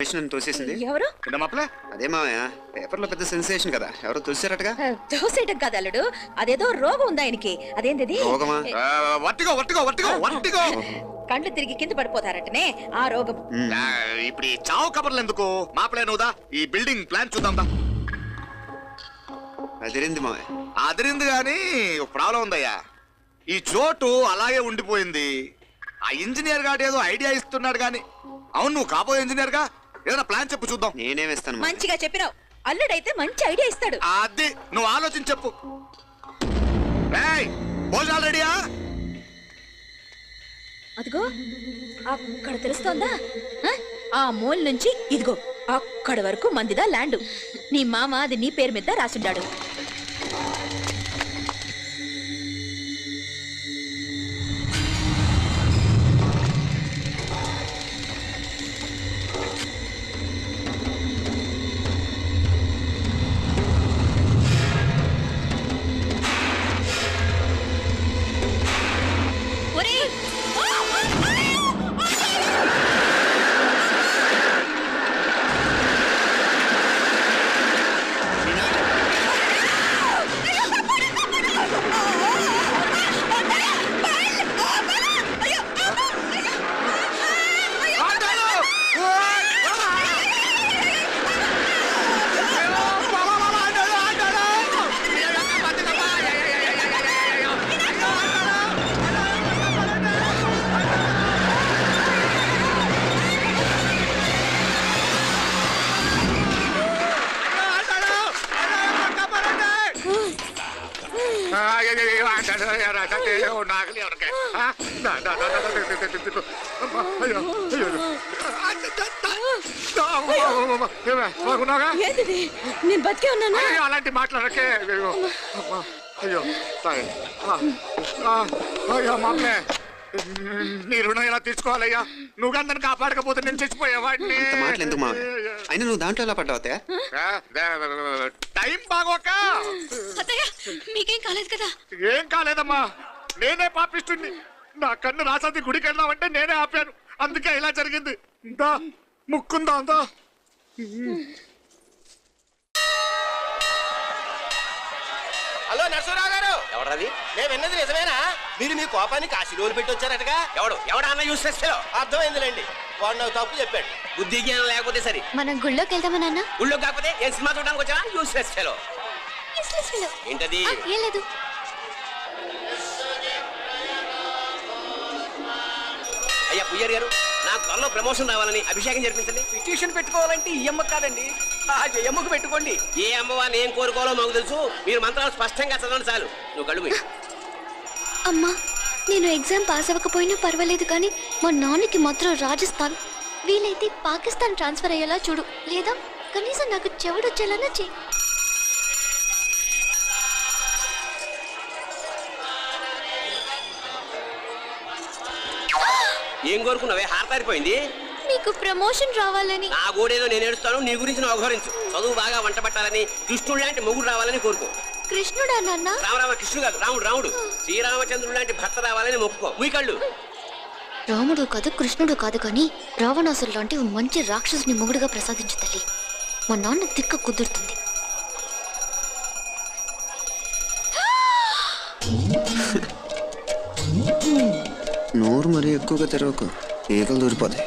తోసేసింది ఎవరు? అదే మామయ్య పేపర్ లో పెద్ద సెన్సేషన్ కదా, ఎవరో తోసారటగా. తోసేయటం కాదు అల్లుడు, అదేదో రోగం ఉందా ఆయనకి. అదేంటిది? రోగమా? కండ్లు తిరిగి కింద పడిపోతారటనే ఆ రోగం. ఇప్పుడు ఈ చావు కబర్లు ఎందుకు? మాపలేనుదా ఈ బిల్డింగ్ ప్లాన్ చూద్దాం. అదిరింది మామయ్య. అదిరింది గాని ప్రాబ్లం ఉందయ్యా. ఈ చోటు అలాగే ఉండిపోయింది. ఆ ఇంజనీర్ గాడు ఏదో ఐడియా ఇస్తున్నాడు గాని. అవును, నువ్వు కాబోయే ఇంజనీర్ గా ఏదైనా ప్లాన్ చెప్పు చూద్దాం. నేనేమిస్తాను మంచిగా చెప్పినావు. అల్లుడైతే మంచి ఐడియా ఇస్తాడు. అది నువ్వు ఆలోచించి చెప్పు. భోజనాలు రెడీయా? అదిగో అక్కడ తెలుస్తోందా? ఆ మూల నుంచి ఇదిగో అక్కడ వరకు మందిదా ల్యాండ్. నీ మామ అది నీ పేరు మీద రాసుండాడు. నేను బతికే ఉన్నాను. అలాంటి మాట్లాడకే. అయ్యో అయ్యో మామలే, నీ రుణం ఎలా తీర్చుకోవాలయ్యా? నువ్వు అందరిని కాపాడకపోతే నేను చచ్చిపోయేవాడిని. మాట్లాడేందుకు మామయ్య? అయినా నువ్వు దాంట్లో ఎలా పడ్డావుతే? టైం బాగోక. మీకేం కాలేదు కదా? ఏం కాలేదమ్మా, నేనే పాపిస్తుంది. నా కన్ను రాసాది గుడికి వెళ్దామంటే నేనే ఆపాను. అందుకే ఇలా జరిగింది. దా ముక్కుందా అందా. హలో నరసరావు గారు. ఎవరది? నేను విన్నది నిజమేనా? మీరు మీ కోపానికి ఆశీర్వాదం పెట్టి వచ్చారటగా. ఎవడన్నా యూస్ చేస్తే అర్థమైందిలేండి. వాడు నాకు తప్పు చెప్పాడు. బుద్ధి జ్ఞానం లేకపోతే సరే. మనం గుళ్ళోకి వెళ్దామా నాన్న? గుళ్ళో కాకపోతే ఏం సినిమా చూడడానికి వచ్చా? యూస్ చేస్తే ఏంటది? ఏం లేదు. అయ్యా పుయ్యర్ గారు, నాకు త్వరలో ప్రమోషన్ రావాలని అభిషేకం జరిపించండి. పిటిషన్ పెట్టుకోవాలంటే ఈ అమ్మ కాదండి, ఆ జయమ్మకు పెట్టుకోండి. ఏ అమ్మవారిని ఏం కోరుకోవాలో మాకు తెలుసు. మీరు మంత్రాలు స్పష్టంగా చదవండి చాలు. నువ్వు కడుగు. అమ్మా, నేను ఎగ్జామ్ పాస్ అవ్వకపోయినా పర్వాలేదు, కానీ మా నాన్నకి మాత్రం రాజస్థాన్, వీలైతే పాకిస్తాన్ ట్రాన్స్ఫర్ అయ్యేలా చూడు. లేదా కనీసం నాకు చెవుడొచ్చేలానా చెయ్యి. ఏం కోరుకున్నావే? హారతారిపోయింది. మీకు ప్రమోషన్ రావాలని. నా గోడేదో నేను ఏడుస్తాను, నీ గురించి నువ్వు అవహరించు. చదువు బాగా వంట పట్టాలని, కృష్ణుడు లాంటి మొగుడు రావాలని కోరుకో. కృష్ణుడా నాన్న? రామరామ కృష్ణుడు కాదు, రాముడు. శ్రీరామచంద్రుడు లాంటి భర్త రావాలని మొక్కుకో. మీ కళ్ళు. రాముడు కాదు, కృష్ణుడు కాదు, కానీ రావణాసురు లాంటి మంచి రాక్షసుని మొగుడుగా ప్రసాదించు తల్లి. మా నాన్న తిక్క కుదురుతుంది. నోరు మరీ ఎక్కువగా తెరవకు, ఈగలు దూరిపోతాయి.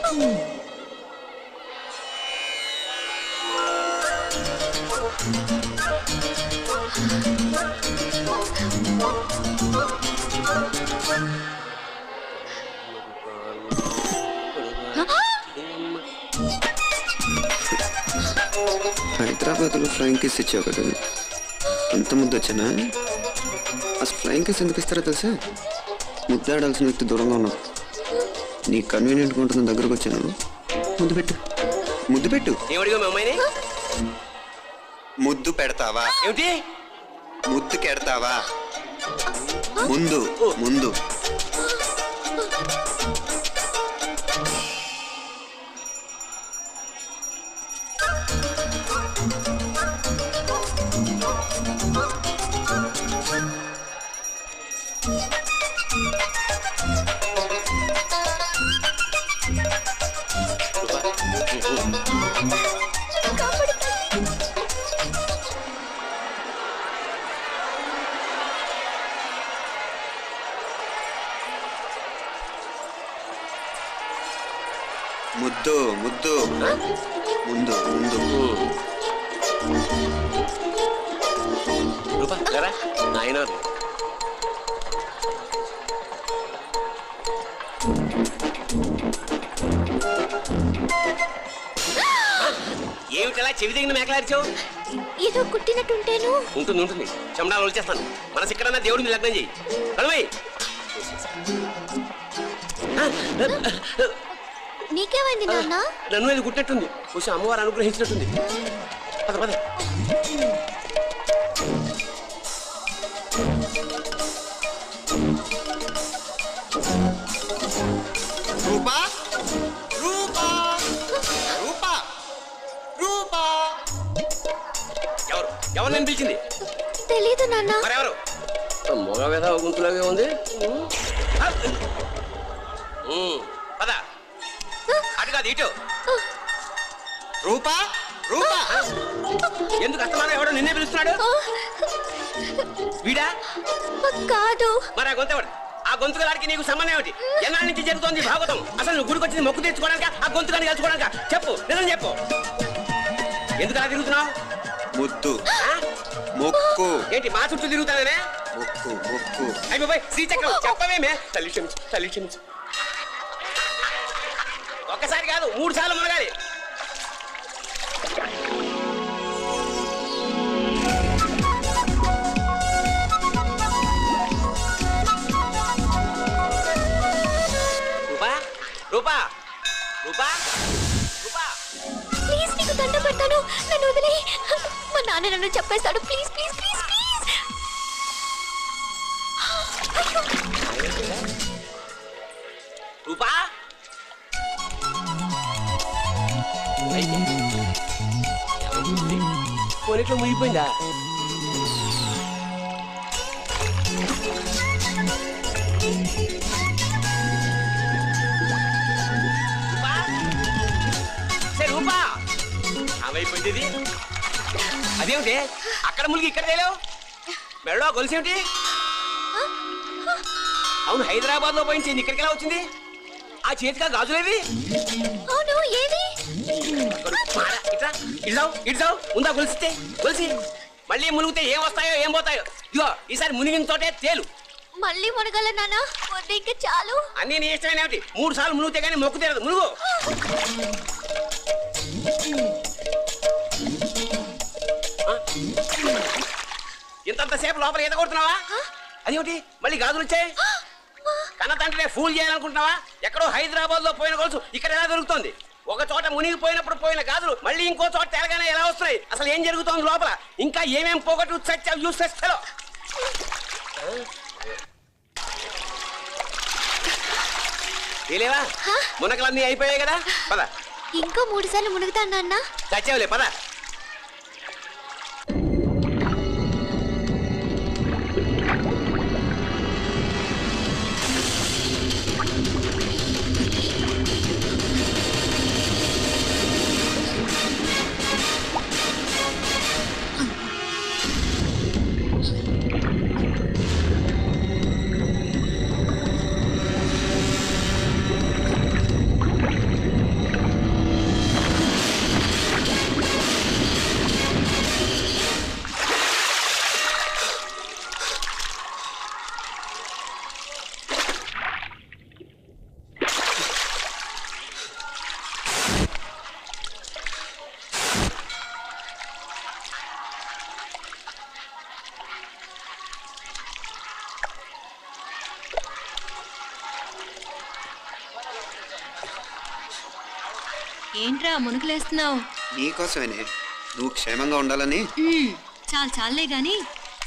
హైదరాబాద్లో ఫ్లయింగ్ కిస్ ఇచ్చావు కదా, ఎంత ముద్దు వచ్చానా? అసలు ఫ్లయింగ్ కిస్ ఎందుకు ఇస్తారో తెలుసా? ముద్దాడాల్సిన వ్యక్తి దూరంగా ఉన్నావు. నీ కన్వీనియంట్గా ఉంటుంది దగ్గరకు వచ్చాను. ముద్దు పెట్టు, ముద్దు పెట్టు. ముద్దు పెడతావా? ఏమిటి? ముద్దు కెడతావా? ముందు ముందు. ముద్దు ముద్దు ముందు ముందు. రూపా లేరా ఆయన ఏమిటలా చెవి దిగిన మేకలారిచావు? ఏదో కుట్టినట్టుంటేను. ఉంటుంది ఉంటుంది, చెమడాలు వచ్చేస్తాను. మనసు ఎక్కడన్నా దేవుడి మీద లగ్నం చేయి. కలవై నీకేమైంది నాన్న? నన్ను ఇది కుట్టినట్టుంది, కొంచెం అమ్మవారు అనుగ్రహించినట్టుంది. పద పద. రూపా రూపా రూపా రూపా. ఎవరు ఎవరు నేను పిలిచింది? తెలీదు నాన్న. మరెవరు? మొగ వేద గుంతులాగే ఉంది. పద అటు కాదు ఇటు. రూపా రూపా. ఎందుకు అస్తమానం ఎవడో నిన్నే పిలుస్తున్నాడు? వీడా? కాదు. మరి ఆ గొంతు ఎవడు? ఆ గొంతుగాడికి నీకు సంబంధం ఏమిటి? ఎన్నాళ్ళ నుంచి జరుగుతోంది భాగవతం? అసలు నువ్వు గుడికి వచ్చింది మొక్కు తెచ్చుకోవడానిక, ఆ గొంతుగాని కలుసుకోవడానిక? చెప్పు, నిజం చెప్పు. ఎందుకు అలా తిరుగుతున్నావు? ముద్దు మొక్కు. ఏంటి మా చుట్టూ తిరుగుతానే? మొక్కు మొక్కు. అయిపోయి శ్రీచక్రం చెప్పవేమే. తల్లి క్షమించు, తల్లి క్షమించు. ఒక్కసారి కాదు 3 సార్లు మునగాలి. రూపా రూపా రూపా రూపా. ప్లీజ్ నీకు దండ పెడతాను, నన్ను వదిలే. మా నాన్న నన్ను చెప్పేస్తాడు. Please please please please. రూపా కొనిట్లో ముగిపోయిందా? రూపా అవైపోయింది. అదేమిటి అక్కడ ములిగి ఇక్కడ తేలేవు? మెడలో గొలుసేమిటి? అవును, హైదరాబాద్ లో పోయించింది, ఇక్కడికి ఎలా వచ్చింది? ఆ చేతిగా గాజులేవి? అవును, ఏది? ఇడ్సావు ఉందా? గొలిస్తే గొలిసి మళ్ళీ మునిగితే ఏం వస్తాయో ఏం పోతాయో. ఇదిగో ఈసారి మునిగిన తోటే తేలు. మళ్ళీ మునగల నాన్న, వద్దు ఇంకా చాలు. అన్నీ నీ ఇష్టమైన ఏమిటి? 3 సార్లు మునిగితే కానీ మొక్కు తీరదు. మునుగు. ఇంతంతసేపు లోపల ఈత కొడుతున్నావా? అదేమిటి మళ్ళీ గాజులు వచ్చాయి? కన్న తండ్రినే ఫూల్ చేయాలనుకుంటున్నావా? ఎక్కడో హైదరాబాద్ లో పోయిన గొలుసు ఇక్కడ ఎలా దొరుకుతుంది? ఒక చోట మునిగిపోయినప్పుడు పోయిన గాజులు మళ్ళీ ఇంకో చోట తేలగానే ఎలా వస్తున్నాయి? అసలు ఏం జరుగుతోంది లోపల? ఇంకా ఏమేం పోగొట్టు చచ్చావు యూస్లెస్ ఫెలో. తెలియవా? మునకలన్నీ అయిపోయాయి కదా, పద. ఇంకో 3 సార్లు మునుగుతాను నాన్న. చచ్చావులే, పద. ఏంట్రా మునుకులేస్తున్నావు? నీకోసమేనే, నువ్వు క్షేమంగా ఉండాలని. చాలే గాని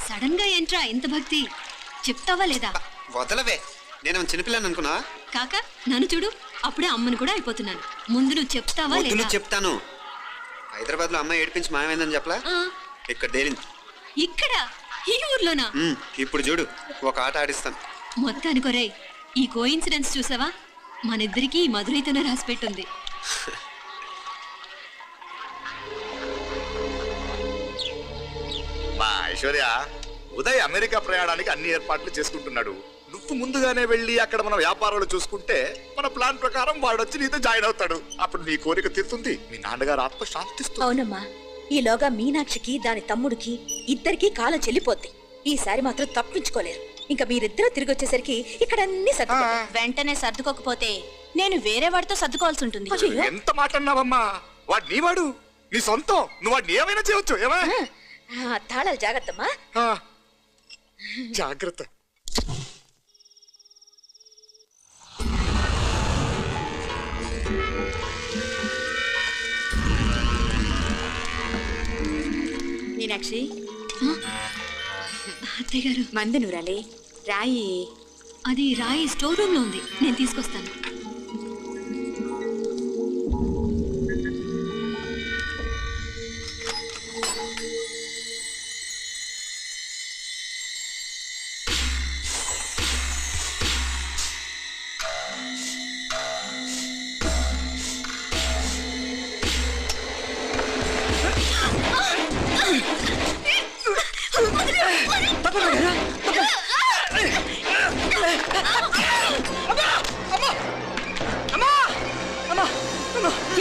సడన్ గా ఏంట్రా ఇంత భక్తి? చెప్తావా లేదా? వదలవే, నేను చిన్నపిల్లని అనుకున్నా. కాక నన్ను చూడు, అప్పుడే అమ్మను కూడా అయిపోతున్నాను. ముందు నువ్వు చెప్తావా లేదా? చెప్తాను. హైదరాబాద్ లో అమ్మాయి ఏడిపించి మాయమైందని చెప్పలా, ఇక్కడ తేలింది. ఇక్కడ ఈ ఊర్లోనా? ఇప్పుడు చూడు, ఒక ఆట ఆడిస్తాను. మొత్తానికి రేయ్, ఈ కోయిన్సిడెన్స్ చూసావా? మనిద్దరికి ఈ మధురైతోనే రాసి పెట్టుంది. మా ఐశ్వర్య, ఉదయ్ అమెరికా ప్రయాణానికి అన్ని ఏర్పాట్లు చేసుకుంటున్నాడు. నువ్వు ముందుగానే వెళ్ళి అక్కడ మన వ్యాపారాలు చూసుకుంటే మన ప్లాన్ ప్రకారం వాడు వచ్చి నీతో జాయిన్ అవుతాడు. అప్పుడు నీ కోరిక తీరుతుంది, మీ నాన్నగారు ఆత్మ శాంతిస్తుంది. అవునమ్మా, ఈలోగా మీనాక్షికి దాని తమ్ముడికి ఇద్దరికి కాలం చెల్లిపోద్ది. ఈసారి మాత్రం తప్పించుకోలేరు. ఇంకా మీరిద్దరూ తిరిగి వచ్చేసరికి ఇక్కడ అన్ని వెంటనే సర్దుకోకపోతే నేను వేరే వాడితో సర్దుకోవాల్సి ఉంటుంది. ఎంత మాట అన్నావమ్మా? వాడు నీ వాడు, నీ సొంతం. నువ్వు వాడిని ఏమైనా చేయొచ్చు. ఏమా తాళాలు జాగ్రత్తమ్మా. జాగ్రత్త. మీనాక్షి, అత్తయ్య గారు, మంది నూరాలి రాయి. అది రాయి స్టోర్ రూమ్ లో ఉంది, నేను తీసుకొస్తాను.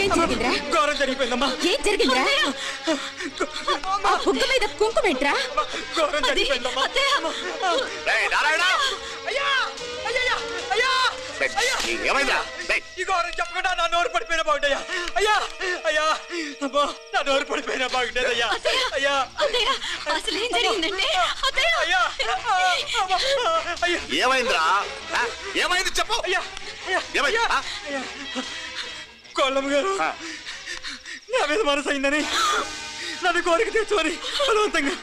ఏం జరిగిందిరా? ఘోరం జరిగిపోయిందమ్మా. ఏం జరిగిందిరా? బుగ్గ మీద కుంకుమేంట్రా? ఘోరం జరిగిపోయిందమ్మా. ఏమైందా? ఈ ఘోరం చెప్పకుండా నా నోరు పడిపోయిన బాగుంటాయా? అయ్యా అయ్యా, అమ్మా, నా నోరు పడిపోయిన బాగుండేదయ్యా. అయ్యా అసలు ఏం జరిగిందండి? అయ్యా, ఏమైందిరా? ఏమైంది చెప్పు. అయ్యా ఏమైందా? కోళ్ళమ్మ గారు నా మీద మనసు అయిందని నన్ను కోరిక తెచ్చుకొని బలవంతంగా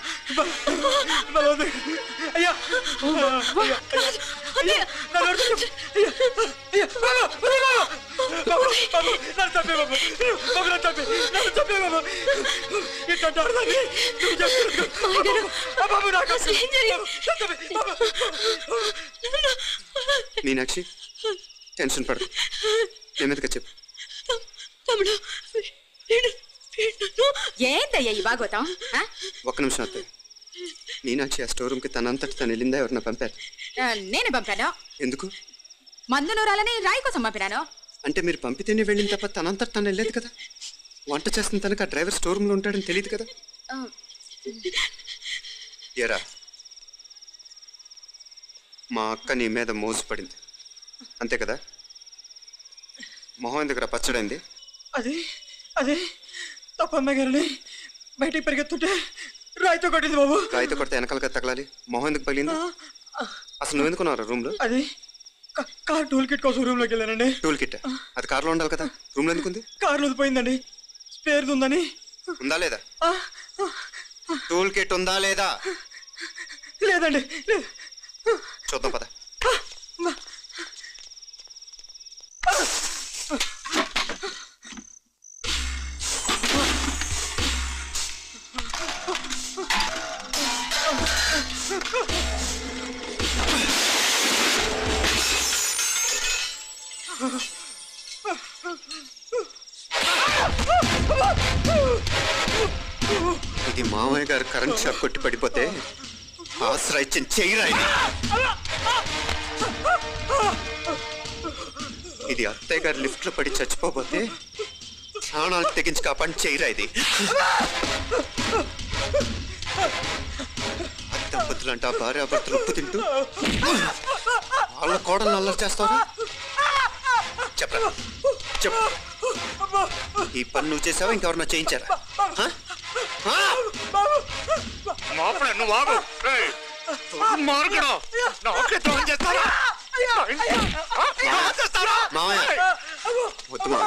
అయ్యా మీనాక్షి, టెన్షన్ పడదు. నెమ్మదిగా చెప్పు. ఏందయ్యా ఈ భాగవతం? ఒక్క నిమిషం అత్తయ్య. మీనాక్షి ఆ స్టోర్ రూమ్ కి తనంతటి తను వెళ్ళిందా? ఎవరన్నా పంపారు? నేను పంపాను. ఎందుకు? మందు నూరాలని రాయి కోసం పంపినాను. అంటే మీరు పంపితేనే వెళ్ళింది తప్ప తనంతటి తను వెళ్ళలేదు కదా. వంట చేస్తున్న తనకు ఆ డ్రైవర్ స్టోర్ రూమ్ లో ఉంటాడని తెలియదు కదా. ఎరా, మా అక్క నీ మీద మోజు పడింది అంతే కదా? మొహం ఎందుకు పచ్చడైంది? అదే తప్పమ్మ గారిని బయటికి పరిగెత్తుంటే రాయితో కొట్టింది బాబు. రాయితో కొడితే వెనకాలగా తగలాలి. మొహం ఎందుకు పగిలింది? అసలు నువ్వు ఎందుకున్నావు రూమ్ లో? అది కార్ టూల్ కిట్ కోసం రూమ్ లోకి వెళ్ళానండి. టూల్ కిట్ అది కార్లో ఉండాలి కదా, రూమ్ లో ఎందుకుంది? కార్లో పోయిందండి. స్పేర్ ఉందని. ఉందా లేదా? టూల్ కిట్ ఉందా లేదా? లేదండి. చూద్దాం పద. ఇది మామయ్య గారు కరెంట్ షాక్ కొట్టి పడిపోతే ఆశ్రయించిన చెయ్యరా ఇది అత్తయ్య గారు లిఫ్ట్ లో పడి చచ్చిపోతే ప్రాణాలు తెగించి కాపాడి చెయ్యరా ఇది. దంపతులంట భార్యాభర్తలు ఉప్పు తింటూ వాళ్ళ కోడలు అల్లరి చేస్తారా? చెప్పరా చెప్పు. ఈ పని నువ్వు చేసావా ఇంకెవరన్నా చేయించారా? వద్దు మా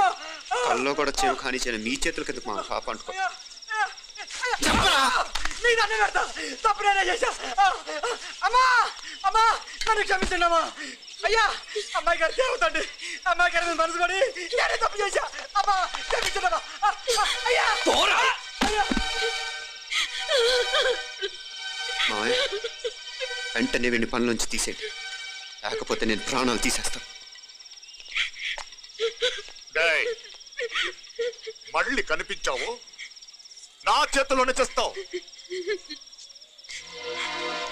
కల్లో కూడా చెవు కానీ చేయను. మీ చేతుల కింద మా పాప అంటుకో. నన్ను క్షమించండి అమ్మా. అయ్యా, అమ్మాయి గారు దేవుతండి. అమ్మాయి గారి మీద మనసు పడి నేనే తప్పు చేశా. అమ్మా క్షమించండి అమ్మా. అయ్యా మావయ్య, వెంటనే వీడిని పనిలోంచి తీసేయండి, లేకపోతే నేను ప్రాణాలు తీసేస్తాను. మళ్ళీ కనిపించావు నా చేతిలోనే చేస్తావు.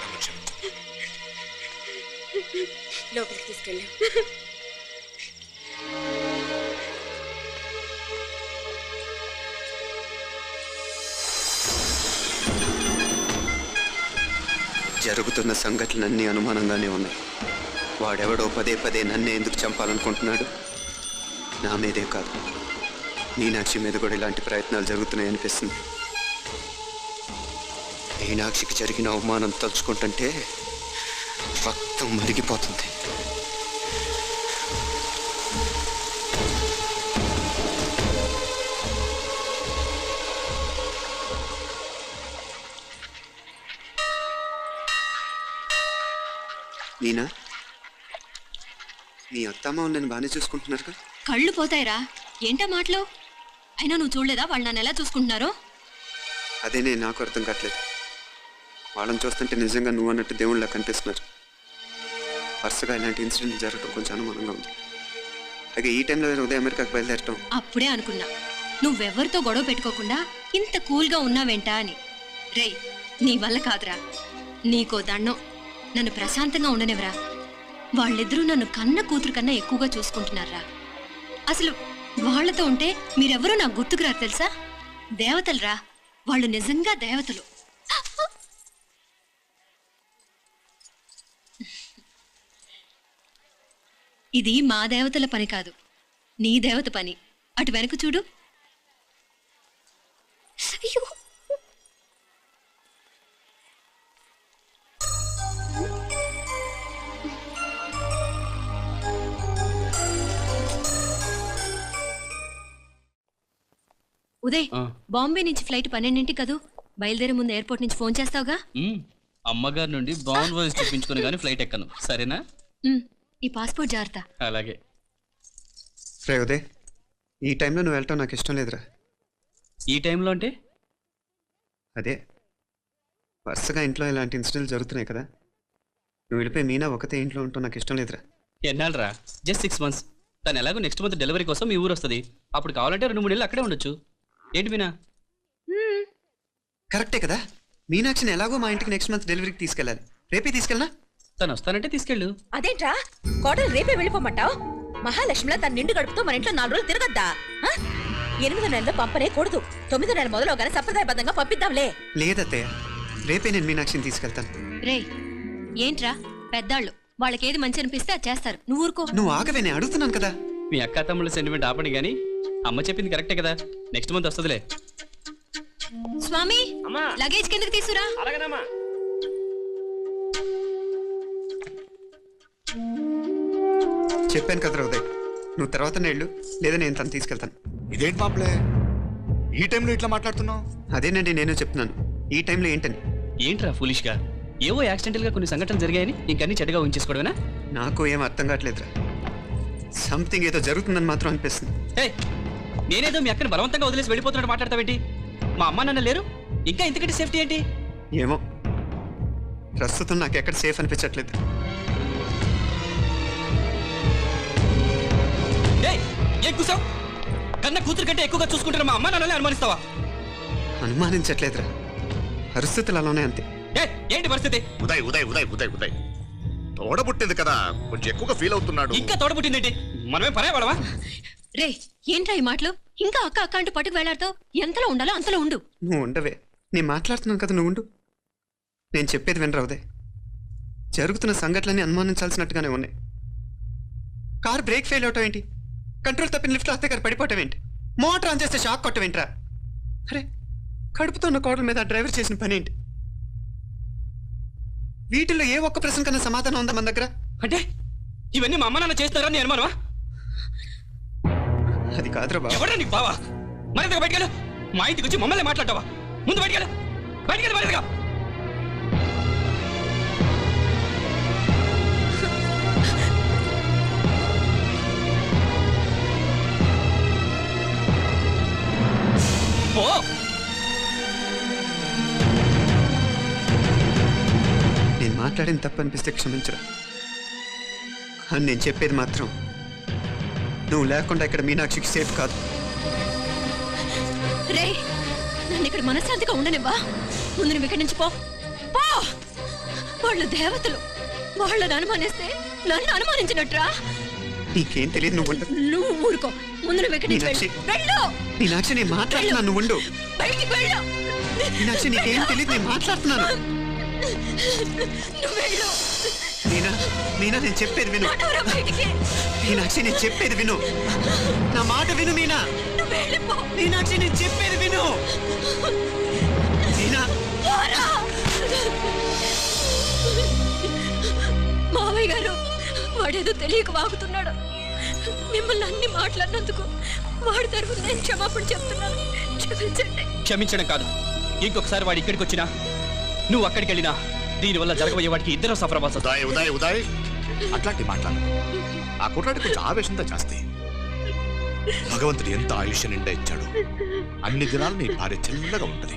నన్ను క్షమించు. లోపలికి తీసుకెళ్ళాం. జరుగుతున్న సంఘటనలన్నీ అనుమానంగానే ఉన్నాయి. వాడెవడో పదే పదే నన్నే ఎందుకు చంపాలనుకుంటున్నాడు? నా మీదే కాదు, మీనాక్షి మీద కూడా ఇలాంటి ప్రయత్నాలు జరుగుతున్నాయి అనిపిస్తుంది. మీనాక్షికి జరిగిన అవమానం తలుచుకుంటుంటే రక్తం మరిగిపోతుంది. మీనా, మీ అత్తమ్మ నన్ను బాగానే చూసుకుంటున్నారుగా? కళ్ళు పోతాయిరా, ఏంటా మాటలు? అయినా నువ్వు చూడలేదా వాళ్ళు నన్ను ఎలా చూసుకుంటున్నారో? అదేనే నాకు అర్థం కావట్లేదు. వాళ్ళని చూస్తుంటే నిజంగా నువ్వు అన్నట్టు దేవుళ్ళ కనిపిస్తున్నారు. వరుసగా ఇలాంటి ఇన్సిడెంట్ జరగడం కొంచెం అనుమానంగా ఉంది. అలాగే ఈ టైంలో ఉదయం అమెరికాకు బయలుదేరటం. అప్పుడే అనుకున్నా నువ్వెవరితో గొడవ పెట్టుకోకుండా ఇంత కూల్గా ఉన్నావేంటా అని. రేయ్, నీ వల్ల కాదురా, నీకో దండం. నన్ను ప్రశాంతంగా ఉండనివరా. వాళ్ళిద్దరూ నన్ను కన్న కూతురు కన్నా ఎక్కువగా చూసుకుంటున్నారా. అసలు వాళ్లతో ఉంటే మీరెవరూ నాకు గుర్తుకురారు తెలుసా? దేవతలురా వాళ్ళు, నిజంగా దేవతలు. ఇది మా దేవతల పని కాదు, నీ దేవత పని. అటు వెనక చూడు. అయ్యో, ఉదయ్, బాంబే నుంచి ఫ్లైట్ 12 కదూ. బయలుదేరే ముందు ఎయిర్పోర్ట్ నుంచి ఫోన్ చేస్తావుగా? అమ్మగారి నుండి బాండ్ వాయిస్ చూపించుకుని కానీ ఫ్లైట్ ఎక్కను, సరేనా? ఈ పాస్పోర్ట్ జాగ్రత్త. అలాగే. రే ఉదయ్, ఈ టైంలో నువ్వు వెళ్ళటం నాకు ఇష్టం లేదురా. ఈ టైంలో అంటే? అదే వరుసగా ఇంట్లో ఇలాంటి ఇన్సిడెంట్లు జరుగుతున్నాయి కదా. నువ్వు వెళ్ళిపోయి మీనా ఒకతే ఇంట్లో ఉంటావు నాకు ఇష్టం లేదురా. ఎన్నాళ్ళరా? Just 6 months. తను ఎలాగో నెక్స్ట్ మంత్ డెలివరీ కోసం మీ ఊరు వస్తుంది. అప్పుడు కావాలంటే 2-3 నెలలు అక్కడే ఉండొచ్చు. ఏంటి మీనా? కరెక్టే కదా. మీనాక్షిని ఎలాగో మా ఇంటికి నెక్స్ట్ మంత్ డెలివరీకి తీసుకెళ్ళాలి. రేపే తీసుకెళ్ళనా? తను వస్తానంటే తీసుకెళ్ళు. అదేంట్రా కోడలు రేపే వెళ్ళిపోమంటావు? మహాలక్ష్మిలా తన నిండు గడుపుతో మన ఇంట్లో 4 రోజులు తిరగద్దా? 8వ నెలలో పంపనే కూడదు. 9వ నెల మొదలుగానే సంప్రదాయబద్ధంగా పంపిద్దాంలే. లేదత్తయ్య, రేపే నేను మీనాక్షిని తీసుకెళ్తాను. రే, ఏంట్రా పెద్దాళ్ళు, వాళ్ళకేది మంచి అనిపిస్తే అది చేస్తారు. నువ్వు ఊరుకో. నువ్వు ఆగవే, నేను అడుగుతున్నాను కదా. మీ అక్క తమ్ముళ్ళ సెంటిమెంట్ ఆపండి కానీ అమ్మ చెప్పింది కరెక్టే కదా. నెక్స్ట్ మంత్ వస్తుందిలే. స్వామి, లగేజ్ కిందకి తీసుకురా. అలాగేనమ్మా. చెప్పాను కదరా ఉదయ్, నువ్వు తర్వాత నేళ్ళు లేదా నేను తను తీసుకెళ్తాను. ఇదేంటి మాప్లే ఈ టైంలో ఇట్లా మాట్లాడుతున్నావు? అదేనండి నేను చెప్తున్నాను, ఈ టైంలో ఏంటని. ఏంట్రా ఫులిష్ గా? ఏవో యాక్సిడెంటల్ గా కొన్ని సంఘటనలు జరిగాయని ఇంకన్నీ చెడ్డగా ఉంచేసుకోవడమేనా? నాకు ఏం అర్థం కావట్లేదురా. సంథింగ్ ఏదో జరుగుతుందని మాత్రం అనిపిస్తుంది. నేనేదో మీ అక్కని బలవంతంగా వదిలేసి వెళ్ళిపోతున్నట్టు మాట్లాడతావేంటి? మా అమ్మ నాన్న లేరు, ఇంకా ఇంతకంటే సేఫ్టీ ఏంటి? ఏమో, ప్రస్తుతం నాకు ఎక్కడ సేఫ్ అనిపించట్లేదు. ఏం కూసావు? కన్న కూతురు కంటే ఎక్కువగా చూసుకుంటున్న మా అమ్మ నాన్నలే అనుమానిస్తావా? అనుమానించట్లేదురా, పరిస్థితులు అలానే అంతే. ఏంటి పరిస్థితి? ఉదయ్ ఉదయ్ ఉదయ్ ఉదయ్ ఉదయ్ తోడబుట్టింది కదా, కొంచెం ఎక్కువగా ఫీల్ అవుతున్నాడు. ఇంకా తోడబుట్టిందేంటి? మనమే పరాయవాడవా? రే, ఏంట్రా ఈ మాటలు? ఇంకా అక్క అక్క అంటూ పట్టుకు వెళ్లాడుతావు. ఎంతలో ఉండాలో అంతలో ఉండు. నువ్వు ఉండవే, నేను మాట్లాడుతున్నాను కదా, నువ్వు ఉండు. నేను చెప్పేది వినరా ఉదయ్, జరుగుతున్న సంఘటనలన్నీ అనుమానించాల్సినట్టుగానే ఉన్నాయి. కారు బ్రేక్ ఫెయిల్ అవటం ఏంటి? కంట్రోల్ తప్పిన లిఫ్ట్లో అత్తే గారు పడిపోవటం ఏంటి? మోటార్ ఆన్ చేస్తే షాక్ కొట్టం ఏంట్రా? అరే, కడుపుతో ఉన్న కోడల మీద డ్రైవర్ చేసిన పని ఏంటి? వీటిల్లో ఏ ఒక్క ప్రశ్న కన్నా సమాధానం ఉందా మన దగ్గర? అంటే ఇవన్నీ మా అమ్మ నాన్న చేస్తారా నీ అనుమానమా? అది కాదురా బాబు. ఎవరా నీకు బావా? మరింతగా బయటకెళ్ళు. మా ఇంటికి వచ్చి మమ్మల్ని మాట్లాడతావా? ముందు బయటకెళ్ళు, బయటకెళ్ళు మరింతగా. నేను మాట్లాడిన తప్పు అనిపిస్తే క్షమించరా, అని నేను చెప్పేది మాత్రం నువ్వు లేకుండా ఇక్కడ మీనాక్షికి సేఫ్ కాదు. రే, నన్ను ఇక్కడ మనశ్శాంతిగా ఉండనివ్వా. ముందు నువ్వు ఇక్కడి నుంచి పో. వాళ్ళు దేవతలు, వాళ్ళని అనుమానిస్తే నన్ను అనుమానించినట్రా? నీకేం తెలియదు, నువ్వు ఉండు. నువ్వు ఊరుకో. ముందు నువ్వు ఎక్కడి నుంచి మీనాక్షి. వెళ్ళు. మీనాక్షి, నేను మాట్లాడుతున్నాను, నువ్వు ఉండు. బయటికి వెళ్ళు. మీనాక్షి, నీకేం తెలియదు, నేను మాట్లాడుతున్నాను. నువ్వు వెళ్ళు. మీనా నేను చెప్పేది విను. నడవరా బయటికి. మీనాక్షి, నేను చెప్పేది విను. నా మాట విను మీనా. నువ్వు వెళ్ళిపో. మీనాక్షి, నేను చెప్పేది విను. మీనా, పోరా. మావయ్య గారు, వాడేదో తెలియక వాగుతున్నాడు. మిమ్మల్ని అన్ని మాట్లాడినందుకు వాడి తరఫున నేను క్షమాపణ చెప్తున్నాను. క్షమించండి. క్షమించడం కాదు, ఇంకొకసారి వాడు ఇక్కడికి వచ్చినా నువ్వు అక్కడికి వెళ్ళినా దీనివల్ల జరగబోయే వాడికి ఇద్దరు సఫర్ అవ్వాల్సి వస్తుంది. ఉదయ్ అట్లాంటి మాట్లాడు. ఆ కుట్రాడి కొంచెం ఆవేశంతో చేస్తే భగవంతుడు ఎంత ఆయుష్య నిండా ఇచ్చాడు. అన్ని దినాలు నీ భార్య చిన్నగా ఉంటది.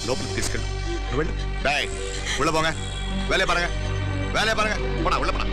లోపలికి తీసుకెళ్ళు, నువ్వు వెళ్ళు. బాయ్ ఉళ్ళ పోగా వేలే పరగా పోడా ఉళ్ళ పడ.